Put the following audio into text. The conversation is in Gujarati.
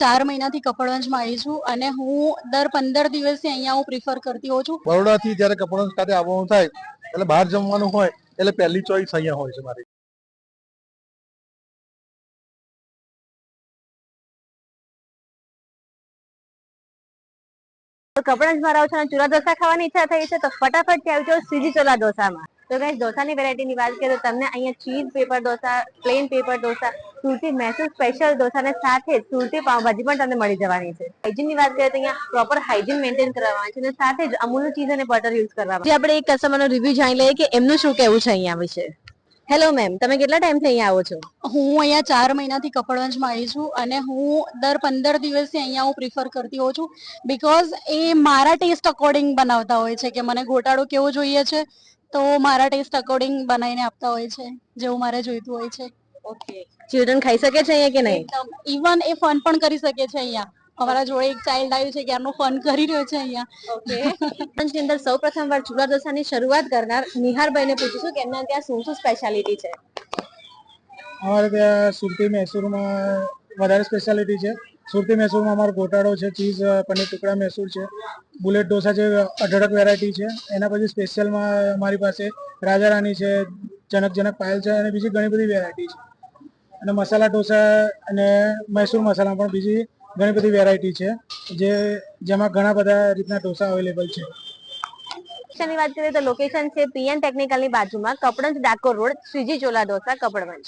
4 મહિનાથી કપડવંજમાં આવી છું અને હું દર 15 દિવસે અહીંયા હું પ્રિફર કરતી હોઉં છું. બરોડાથી જ્યારે કપડવંજ ખાતે આવવાનું થાય એટલે બહાર જમવાનું હોય એટલે પહેલી ચોઈસ અહીંયા હોય છે મારી. તો કપડવંજમાં રહો છો અને ચૂલા ઢોસા ખાવાની ઈચ્છા થઈ છે તો ફટાફટ આવી જાઓ શ્રીજી ચોલા ઢોસામાં. તો ગાઈસ ઢોસાની વેરાયટીની વાત કરીએ તો તમને અહીંયા cheese paper dosa, plain paper dosa, Surti Mysore special dosa અને સાથે સુરતી પાવભાજી પણ તમને મળી જવાની છે. હાઇજીનની વાત કરીએ તો અહીંયા પ્રોપર હાઇજીન મેન્ટેન કરવામાં છે અને સાથે જ અમૂલનું ચીઝ અને બટર યુઝ કરવામાં. જે આપણે એક કસ્ટમરનો રિવ્યુ જાણી લઈએ કે એમનું શું કહેવું છે અહીંયા વિશે. હેલો મેમ, તમે કેટલા ટાઈમથી અહીંયા આવો છો? હું અહીંયા 4 મહિનાથી કપડવંજમાં આવી છું અને હું દર 15 દિવસે અહીંયા હું પ્રિફર કરતી હોઉં છું બીકોઝ એ મારા ટેસ્ટ અકોર્ડિંગ બનાવતા હોય છે કે મને ગોટાળો કેવો જોઈએ છે તો મારા ટેસ્ટ અકોર્ડિંગ બનાવીને આપતા હોય છે જેવું મારે જોઈતું હોય છે. ઓકે, ચિલ્ડ્રન ખાઈ શકે છે અહીંયા કે નહીં? ઇવન એ ફન પણ કરી શકે છે અહીંયા. અમારા જોડે એક ચાઇલ્ડ આવ્યું છે કે આનું ફન કરી રહ્યો છે અહીંયા. ઓકે. ની અંદર સૌ પ્રથમ વાર ચૂલા ઢોસાની શરૂઆત કરનાર નિહારભાઈને પૂછીશું કે એમના ત્યાં શું શું સ્પેશિયાલિટી છે. અમારે ત્યાં સુરતી મૈસૂરમાં વધારે સ્પેશિયાલિટી છે. સુરતી મૈસૂરમાં અમારો ગોટાળો છે, ચીઝ પનીર ટુકડા મૈસૂર છે, બુલેટ ઢોસા છે, અઢળક વેરાયટી છે. એના પછી સ્પેશિયલમાં અમારી પાસે રાજા રાની છે, જનક પાયલ છે અને બીજી ઘણી બધી વેરાયટી છે. અને મસાલા ઢોસા અને મૈસૂર મસાલા પણ બીજી ઘણી બધી વેરાયટી છે જેમાં ઘણા બધા રીતના ઢોસા અવેલેબલ છે. ની વાત કરીએ તો લોકેશન છે પીએન ટેકનિકલની બાજુમાં કપડવંજ ડાકોર રોડ, શ્રીજી ચોલા ઢોસા કપડવંજ.